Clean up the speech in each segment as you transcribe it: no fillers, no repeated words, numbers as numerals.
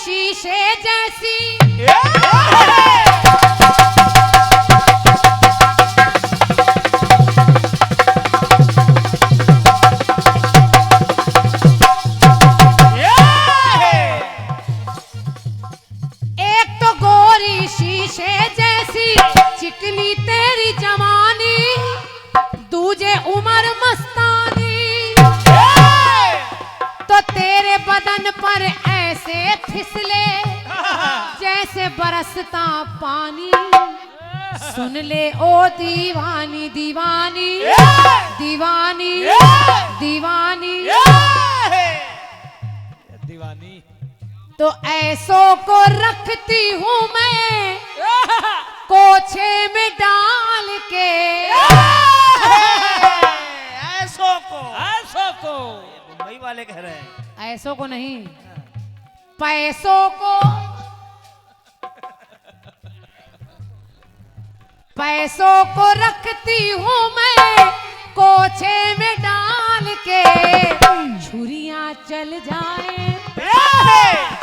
शीशे जैसी एक तो गोरी शीशे जैसी चिकनी तेरी जवानी, दूजे उमर मस्तानी, तो तेरे बदन पर ऐसे फिसले जैसे बरसता पानी। सुन ले ओ दीवानी दीवानी दीवानी दीवानी दीवानी, तो ऐसों को रखती हूँ मैं कोछे में डाल के। ऐसों को मुंबई वाले कह रहे हैं। ऐसों को नहीं, पैसों को, पैसों को रखती हूँ मैं कोछे में डाल के। छुरियां चल जाए,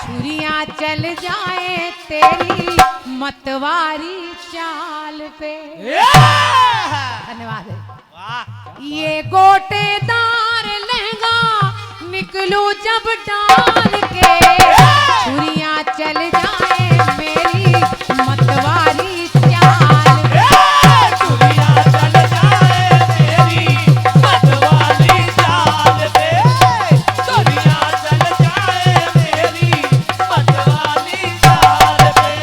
छुरियां चल जाए तेरी मतवारी चाल पे। धन्यवाद। ये गोटेदार लहंगा निकलूं जब डाल के, छुरियां चल जाए मेरी मतवारी चाल पे। छुरियां चल जाए मेरी मतवाली चाल पे, छुरियां चल जाए मेरी मतवाली चाल पे।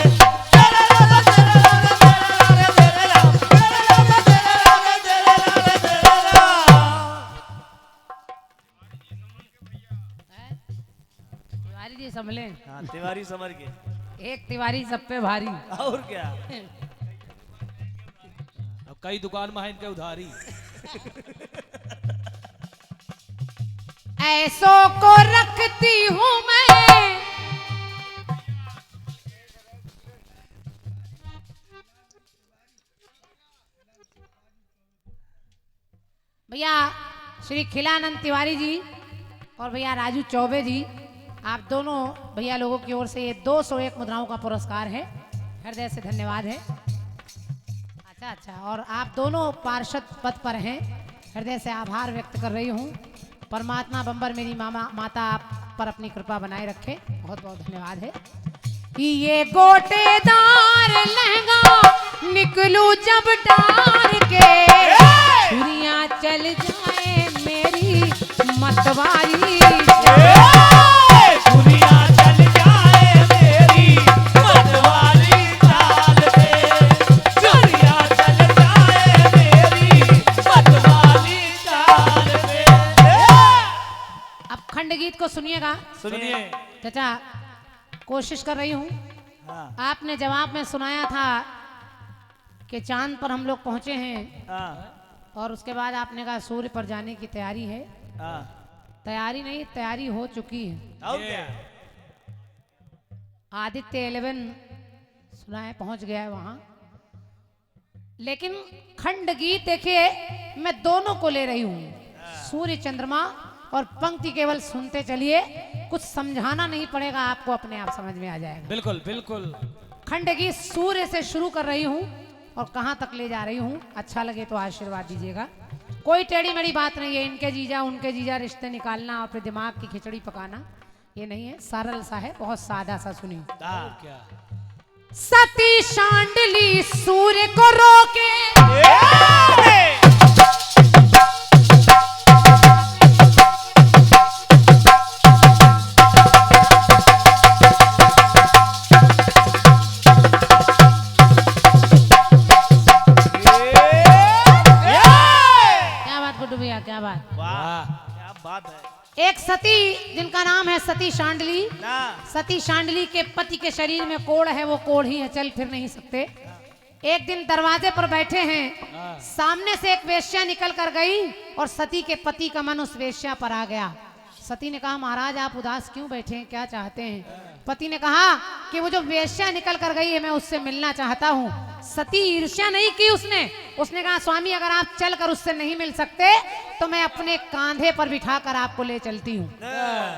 तिवारी जी संभले, हाँ, तिवारी समझ के। एक तिवारी सब पे भारी। और क्या, अब कई दुकान में है इनके उधारी। ऐसों को रखती हूँ मैं भैया श्री खिलानंद तिवारी जी और भैया राजू चौबे जी, आप दोनों भैया लोगों की ओर से ये 201 मुद्राओं का पुरस्कार है, हृदय से धन्यवाद है। अच्छा, और आप दोनों पार्षद पद पर हैं, हृदय से आभार व्यक्त कर रही हूँ। परमात्मा बम्बर मेरी माता आप पर अपनी कृपा बनाए रखे, बहुत बहुत धन्यवाद है। कि ये गोटेदार लहंगा निकलूं जब डाल के, छुरियां चल जाए मेरी मतवारी। छुरियां चल जाए मेरी मतवाली चाल पे, छुरियां चल जाए मेरी मतवाली चाल पे। अब खंड गीत को सुनिएगा। सुनिए। चाचा कोशिश कर रही हूँ। हाँ, आपने जवाब में सुनाया था कि चांद पर हम लोग पहुंचे हैं, हाँ, और उसके बाद आपने कहा सूर्य पर जाने की तैयारी है। हाँ। तैयारी नहीं, तैयारी हो चुकी है। और क्या, आदित्य 11 सुना है, पहुंच गया है वहां। लेकिन खंड गीत देखिए, मैं दोनों को ले रही हूं, सूर्य चंद्रमा और पंक्ति केवल सुनते चलिए, कुछ समझाना नहीं पड़ेगा, आपको अपने आप समझ में आ जाएगा। बिल्कुल बिल्कुल। खंड गीत सूर्य से शुरू कर रही हूं और कहां तक ले जा रही हूं, अच्छा लगे तो आशीर्वाद दीजिएगा। कोई टेढ़ी मेढ़ी बात नहीं है, इनके जीजा उनके जीजा रिश्ते निकालना और फिर दिमाग की खिचड़ी पकाना, ये नहीं है, सरल सा है, बहुत सादा सा। सुनिए। क्या सती शांडली सूर्य को रोके, क्या बात। वाह, क्या बात है। एक सती जिनका नाम है सती शांडली, ना, सती शांडली के पति के शरीर में कोढ़ है, वो कोढ़ ही है, चल फिर नहीं सकते। एक दिन दरवाजे पर बैठे हैं, सामने से एक वेश्या निकल कर गई और सती के पति का मन उस वेश्या पर आ गया। सती ने कहा, महाराज आप उदास क्यों बैठे हैं, क्या चाहते हैं? पति ने कहा कि वो जो वेश्या निकल कर गई है मैं उससे मिलना चाहता हूँ। सती ईर्ष्या नहीं की उसने कहा स्वामी अगर आप चलकर उससे नहीं मिल सकते तो मैं अपने कांधे पर बिठाकर आपको ले चलती हूँ।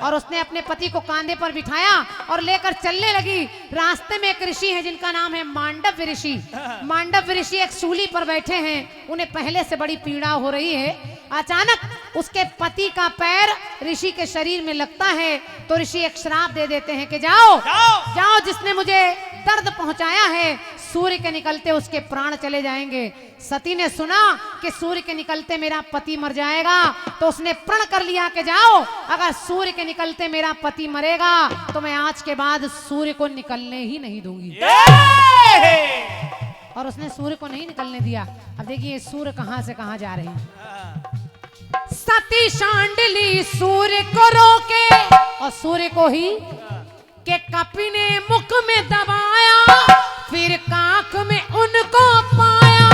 और उसने अपने पति को कांधे पर बिठाया और लेकर चलने लगी। रास्ते में एक ऋषि है जिनका नाम है मांडव ऋषि। मांडव ऋषि एक सूली पर बैठे हैं, उन्हें पहले से बड़ी पीड़ा हो रही है। अचानक उसके पति का पैर ऋषि के शरीर में लगता है तो ऋषि एक श्राप दे देते हैं कि जाओ जिसने मुझे दर्द पहुंचाया है सूर्य के निकलते उसके प्राण चले जाएंगे। सती ने सुना कि सूर्य के निकलते मेरा पति मर जाएगा तो उसने प्रण कर लिया कि जाओ अगर सूर्य के निकलते मेरा पति मरेगा तो मैं आज के बाद सूर्य को निकलने ही नहीं दूंगी। और उसने सूर्य को नहीं निकलने दिया। अब देखिए सूर्य कहां से कहां जा रही है। सती शांडली सूर्य को रोके और सूर्य को ही के कपि ने मुख में दबाया फिर कांख में उनको पाया।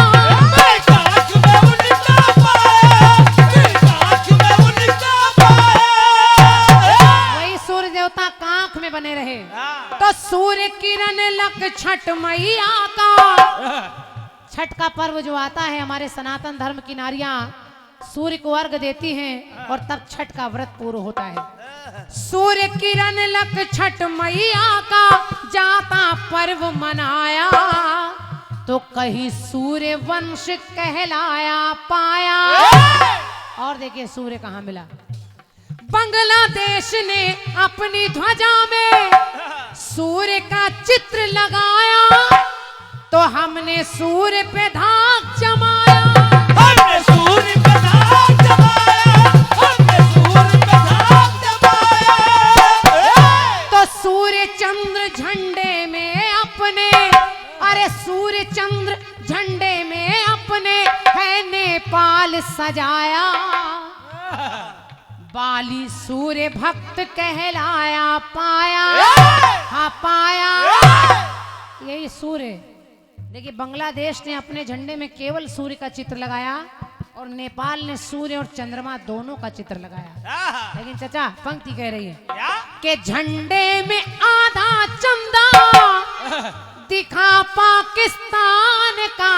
कांख में उनका पाया, फिर कांख में उनका पाया। वही सूर्य देवता कांख में बने रहे तो सूर्य किरण लग छठ मैया का। छठ का पर्व जो आता है हमारे सनातन धर्म की नारियां सूर्य को अर्घ देती हैं और तब छठ का व्रत पूरा होता है। सूर्य किरण लग छठ मैया का जाता पर्व मनाया तो कहीं सूर्य वंश कहलाया पाया। और देखिए सूर्य कहाँ मिला। बांग्लादेश ने अपनी ध्वजा में सूर्य का चित्र लगाया तो हमने सूर्य पे धाक जमाया। हमने सूर्य पे धाक जमाया, हमने सूर्य पे धाक जमाया। तो सूर्य चंद्र झंडे में अपने अरे सूर्य चंद्र झंडे में अपने है नेपाल सजाया। बाली सूर्य भक्त कहलाया पाया। हाँ पाया यही सूर्य। देखिए बांग्लादेश ने अपने झंडे में केवल सूर्य का चित्र लगाया और नेपाल ने सूर्य और चंद्रमा दोनों का चित्र लगाया। लेकिन चाचा पंक्ति कह रही है कि झंडे में आधा चंदा दिखा पाकिस्तान का।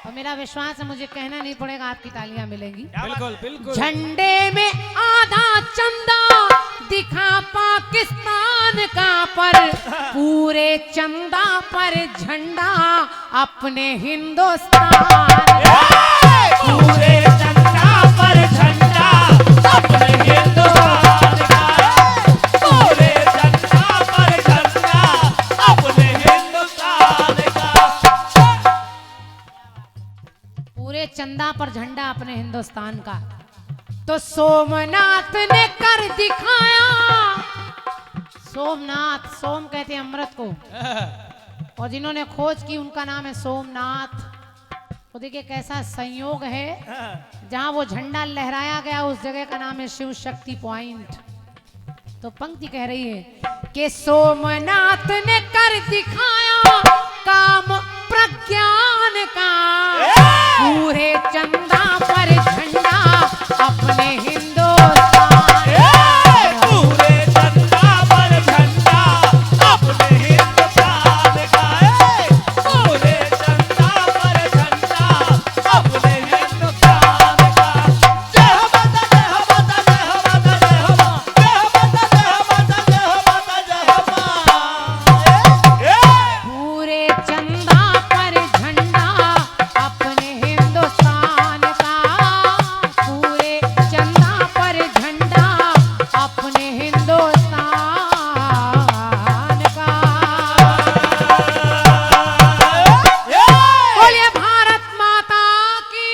और मेरा विश्वास है मुझे कहना नहीं पड़ेगा आपकी तालियां मिलेंगी। बिल्कुल बिल्कुल। झंडे में आधा चंदा दिखा पाकिस्तान का पर पूरे चंदा पर झंडा अपने हिंदुस्तान। पूरे चंदा पर झंडा अपने हिंदुस्तान का। पूरे चंदा पर झंडा अपने हिंदुस्तान का। पूरे चंदा पर झंडा अपने हिंदुस्तान का। तो सोमनाथ ने कर दिखाया। सोमनाथ सोम कहते हैं अमृत को और जिन्होंने खोज की उनका नाम है सोमनाथ। तो देखिए कैसा संयोग है जहां वो झंडा लहराया गया उस जगह का नाम है शिव शक्ति पॉइंट। तो पंक्ति कह रही है कि सोमनाथ ने कर दिखाया काम प्रज्ञान का। पूरे चंदा पर झंडा अपने हिंदुस्तान। पूरे चंदा पर झंडा अपने हिंदुस्तान का। पूरे चंदा पर झंडा अपने हिंदुस्तान का। जय माता जय माता जय माता जय माता जय माता जय माता जय माता। पूरे चंदा पर झंडा अपने हिंदुस्तान का। पूरे चंदा पर झंडा अपने हिंदुस्तान का। बोलिए भारत माता की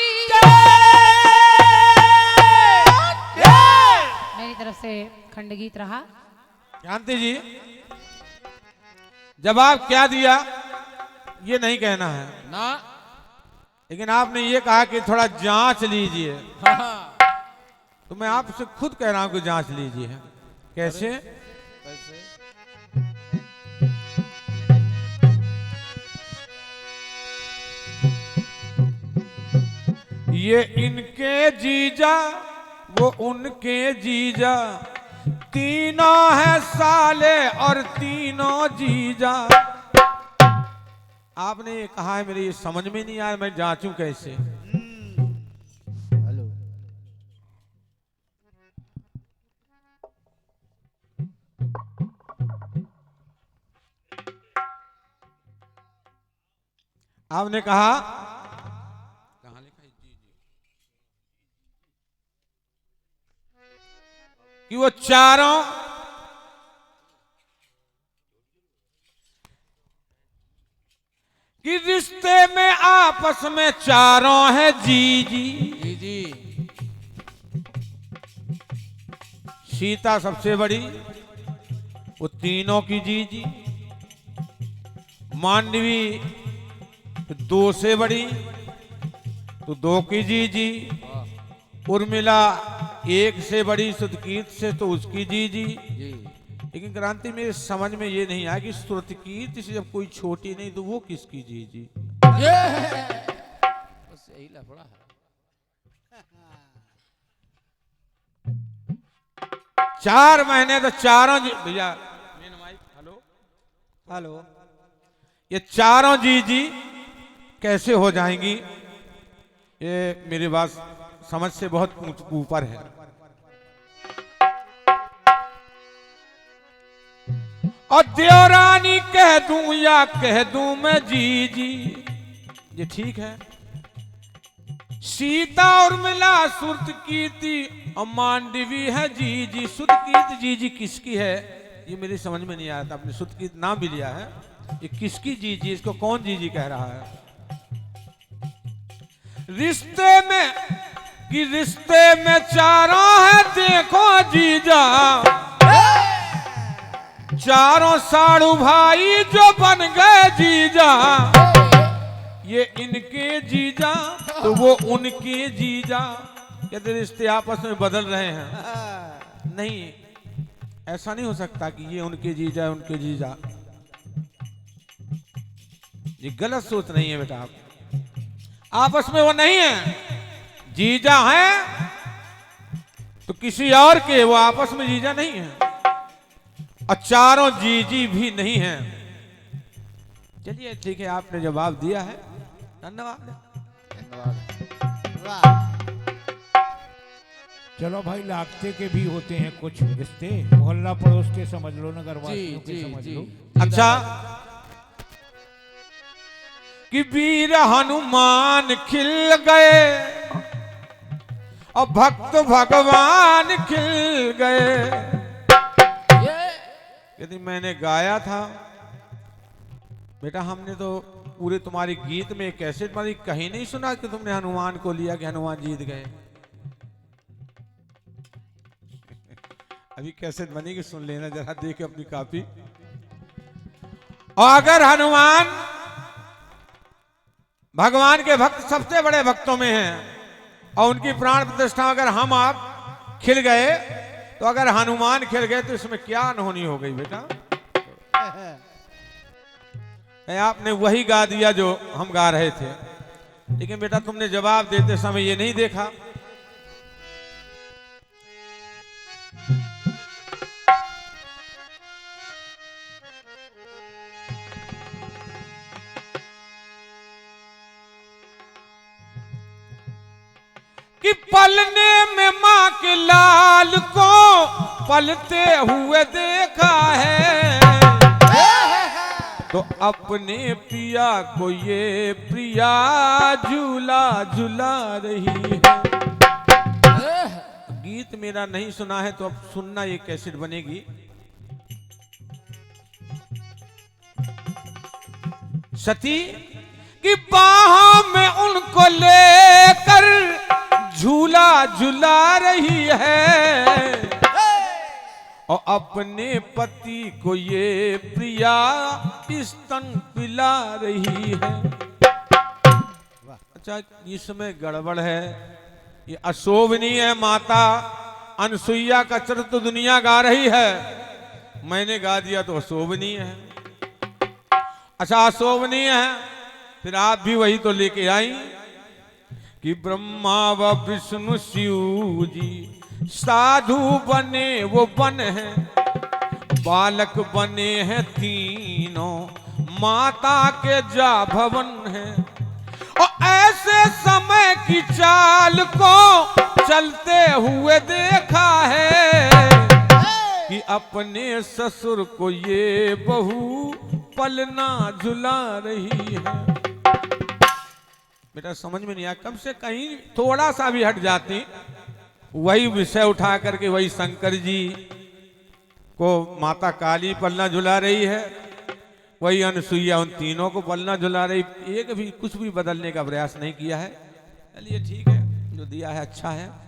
मेरी तरफ से खंडगीत रहा। शांति जी जवाब क्या दिया ये नहीं कहना है ना। लेकिन आपने ये कहा कि थोड़ा जांच लीजिए। हाँ। तो मैं आपसे खुद कह रहा हूं कि जांच लीजिए। कैसे? ये इनके जीजा वो उनके जीजा तीनों है साले और तीनों जीजा। आपने ये कहा है, मेरे ये समझ में नहीं आया, मैं जांचूं कैसे? हेलो। आपने कहा कहां लिखा है? जी जी, कि वो चारों कि रिश्ते में आपस में चारों है जी जी। जी जी। सीता सबसे बड़ी, वो तीनों की जी जी। मांडवी दो से बड़ी, तो दो की जी जी। उर्मिला एक से बड़ी, सुतकीर्त से, तो उसकी जी जी। जी। लेकिन क्रांति में समझ में ये नहीं आया कि श्रुतकीर्त से जब कोई छोटी नहीं तो वो किसकी जी जी? बस यही लफड़ा है। 4 महीने तो चारों जी भैया, हेलो हेलो, ये चारों जी जी कैसे हो जाएंगी? ये मेरी बात समझ से बहुत ऊपर है। और देवरानी कह दूं या कह दूं मैं जी जी, ये ठीक है। सीता और मिला सुरतकीर्ति और मांडवी है जी जी। सुरतकीर्ति जी जी किसकी है ये मेरी समझ में नहीं आया था। आपने सुरतकीर्ति नाम भी लिया है, ये किसकी जी जी? इसको कौन जी जी कह रहा है? रिश्ते में कि रिश्ते में चारों है देखो जीजा, चारों साड़ू भाई जो बन गए जीजा। ये इनके जीजा तो वो उनके जीजा। कहते रिश्ते आपस में बदल रहे हैं। नहीं, ऐसा नहीं हो सकता कि ये उनके जीजा है उनके जीजा। ये गलत सोच नहीं है बेटा। आप आपस में वो नहीं है। जीजा है तो किसी और के, वो आपस में जीजा नहीं है। और चारों जीजी भी नहीं है। चलिए ठीक है, आपने जवाब दिया है, धन्यवाद। चलो भाई, लागते के भी होते हैं कुछ रिश्ते, मोहल्ला पड़ोस के समझ लो, नगर वासियों के समझ लो। अच्छा, कि वीर हनुमान खिल गए और भक्त भगवान खिल गए। यदि मैंने गाया था बेटा, हमने तो पूरे तुम्हारी गीत में कैसे तुम्हारी कहीं नहीं सुना कि तुमने हनुमान को लिया कि हनुमान जीत गए। अभी कैसे बनेगी सुन लेना जरा, देखे अपनी कॉपी। और अगर हनुमान भगवान के भक्त सबसे बड़े भक्तों में हैं और उनकी प्राण प्रतिष्ठा अगर हम आप खिल गए, तो अगर हनुमान खिल गए तो इसमें क्या अनहोनी हो गई बेटा? आपने वही गा दिया जो हम गा रहे थे, लेकिन बेटा तुमने जवाब देते समय ये नहीं देखा। कि पलने में मां के लाल को पलते हुए देखा है, तो अपने प्रिया को ये प्रिया झूला झूला रही है। गीत मेरा नहीं सुना है तो अब सुनना, ये कैसेट बनेगी। सती की बाहों में उनको लेकर झूला झूला रही है, और अपने पति को ये प्रिया स्तन पिला रही है। अच्छा, इसमें गड़बड़ है, ये अशोभनीय है। माता अनसुईया का चरित्र दुनिया गा रही है, मैंने गा दिया तो अशोभनीय है। अच्छा, अशोभनीय है, फिर आप भी वही तो लेके आई कि ब्रह्मा व विष्णु शिव जी साधु बने वो बन है, बालक बने हैं तीनों, माता के जा भवन है। और ऐसे समय की चाल को चलते हुए देखा है कि अपने ससुर को ये बहू पलना झुला रही है। बेटा समझ में नहीं आया, कम से कहीं थोड़ा सा भी हट जाती, वही विषय उठा करके वही शंकर जी को माता काली पलना झुला रही है, वही अनसुईया उन तीनों को पलना झुला रही, एक भी कुछ भी बदलने का प्रयास नहीं किया है। चलिए ठीक है, जो दिया है अच्छा है।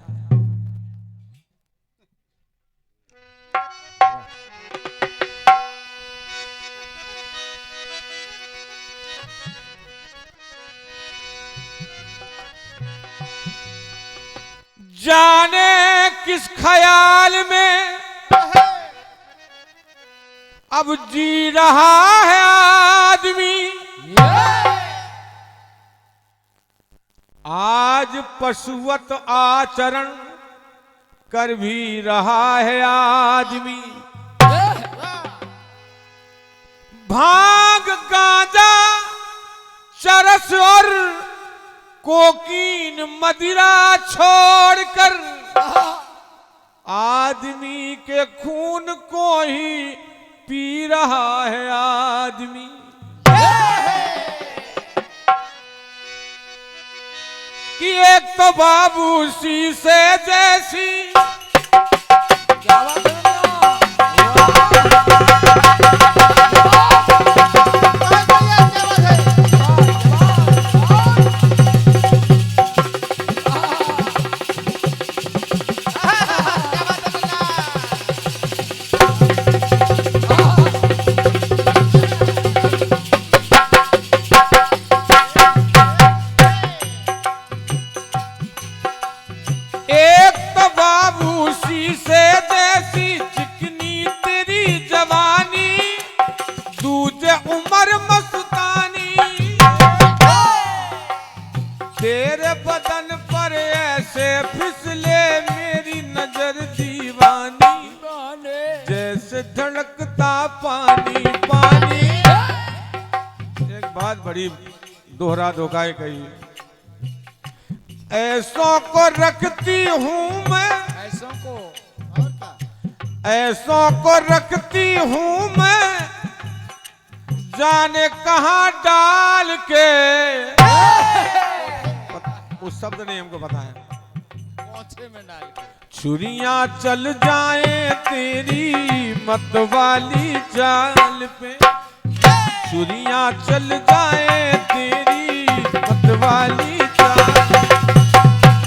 जाने किस ख्याल में अब जी रहा है आदमी, आज पशुवत आचरण कर भी रहा है आदमी। भांग गांजा चरस और कोकीन मदिरा छोड़कर आदमी के खून को ही पी रहा है आदमी। कि एक तो बाबू शीशे जैसी तेरे बदन पर ऐसे फिसले मेरी नजर दीवानी, जैसे धड़कता पानी पानी। एक बात बड़ी दोहरा धोखाए कही, ऐसों को रखती हूँ मैं, ऐसों को रखती हूँ मैं, जाने कहाँ डाल के। उस शब्द नहीं हमको पता है, में डाल के। छुरियां चल जाए तेरी मत वाली चाल पे, छुरियां चल जाए तेरी मत वाली चाल,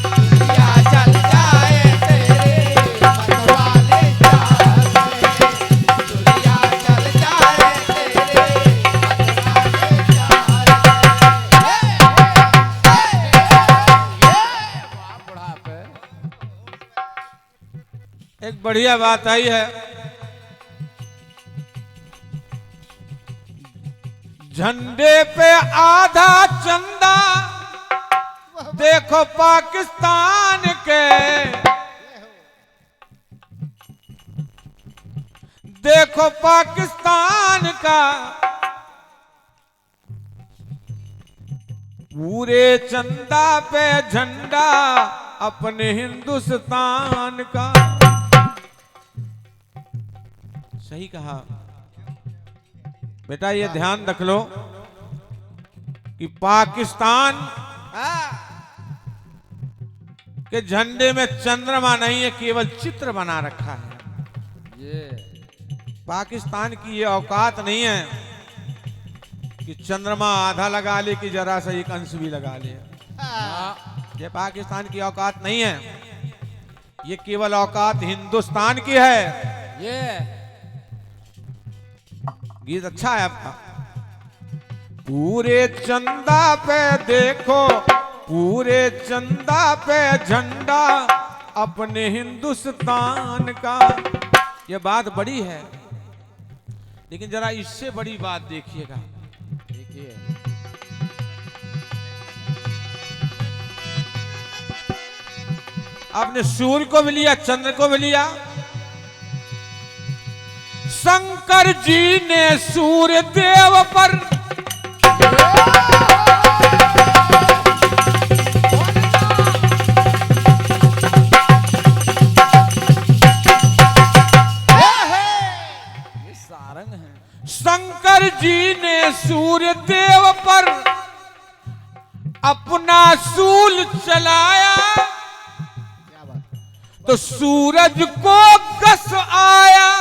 छुरियां चल जाए तेरी मत वाली चाल पे, छुरियां चल जाए तेरी मत वाली चाल। एक बढ़िया बात आई है, झंडे पे आधा चंदा देखो पाकिस्तान के, देखो पाकिस्तान का, पूरे चंदा पे झंडा अपने हिंदुस्तान का। सही कहा बेटा, ये ध्यान रख लो कि पाकिस्तान के झंडे में चंद्रमा नहीं है, केवल चित्र बना रखा है। ये पाकिस्तान की ये औकात नहीं है कि चंद्रमा आधा लगा ले कि जरा सा एक अंश भी लगा ले। ये पाकिस्तान की औकात नहीं है, ये केवल औकात हिंदुस्तान की है। ये गीत अच्छा है आपका। पूरे चंदा पे देखो, पूरे चंदा पे झंडा अपने हिंदुस्तान का। यह बात बड़ी है, लेकिन जरा इससे बड़ी बात देखिएगा। देखिए आपने सूर्य को भी लिया, चंद्र को भी लिया। शंकर जी ने सूर्य देव पर ये सारंग है। शंकर जी ने सूर्य देव पर अपना शूल चलाया, तो सूरज को कस आया,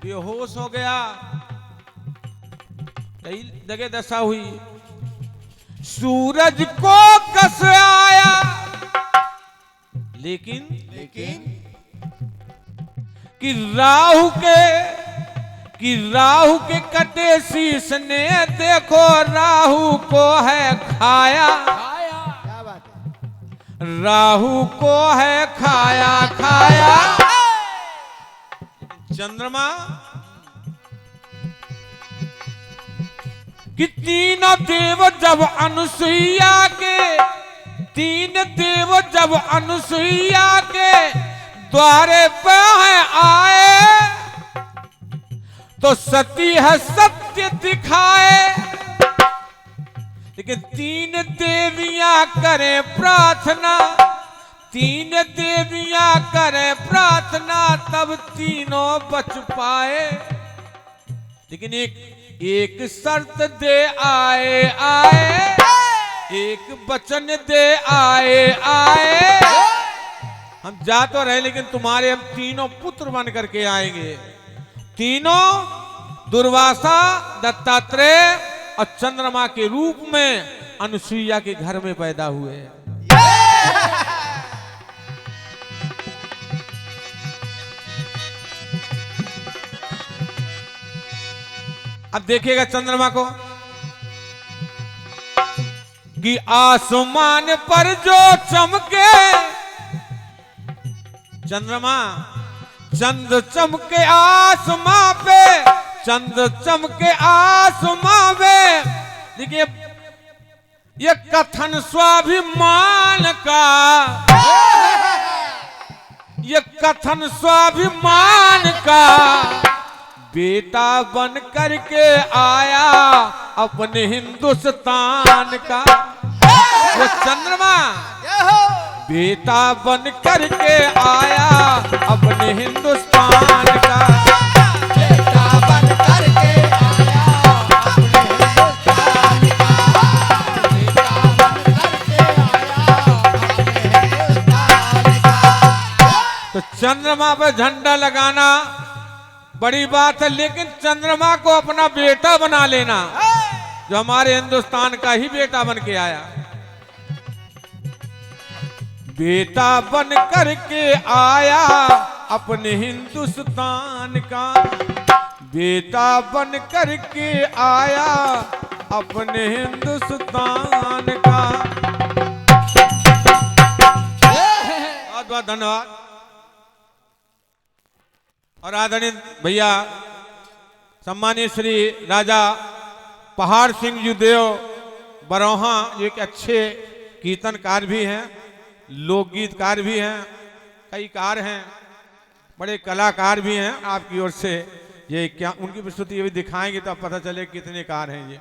बेहोश हो गया। कई जगह दशा हुई, सूरज को कस आया, लेकिन कि राहु के कटे शीश ने देखो राहु को है खाया, राहु को है खाया खाया। चंद्रमा कि तीनों देव जब अनुसुईया के, तीन देव जब अनुसुईया के द्वारे पे आए, तो सती है सत्य दिखाए। लेकिन तीन देवियां करें प्रार्थना, तीन देवियां करें प्रार्थना, तब तीनों बच पाए। लेकिन एक शर्त दे आए आए, एक वचन दे आए आए, हम जा तो रहे लेकिन तुम्हारे हम तीनों पुत्र बन करके आएंगे। तीनों दुर्वासा, दत्तात्रेय और चंद्रमा के रूप में अनुसुईया के घर में पैदा हुए। अब देखिएगा चंद्रमा को कि आसमान पर जो चमके, चंद्रमा चंद्र चमके आसमां पे, चंद्र चमके आसमां पे। देखिए ये कथन स्वाभिमान का, ये कथन स्वाभिमान का, बेटा बन करके आया अपने हिंदुस्तान का। वो चंद्रमा बेटा बन करके आया अपने हिंदुस्तान का, बेटा बन करके आया अपने हिंदुस्तान का, बेटा बन करके आया अपने हिंदुस्तान का। तो चंद्रमा पर झंडा लगाना बड़ी बात है, लेकिन चंद्रमा को अपना बेटा बना लेना, जो हमारे हिंदुस्तान का ही बेटा बन के आया। बेटा बन करके आया अपने हिंदुस्तान का, बेटा बन करके आया अपने हिंदुस्तान का। बहुत बहुत धन्यवाद। और आदरणीय भैया सम्मानीय श्री राजा पहाड़ सिंह जी देव बरौहा, जो एक अच्छे कीर्तनकार भी हैं, लोकगीतकार भी हैं, कई कार हैं, बड़े कलाकार भी हैं। आपकी ओर से ये क्या उनकी प्रस्तुति ये भी दिखाएंगे तो अब पता चले कितने कार हैं ये।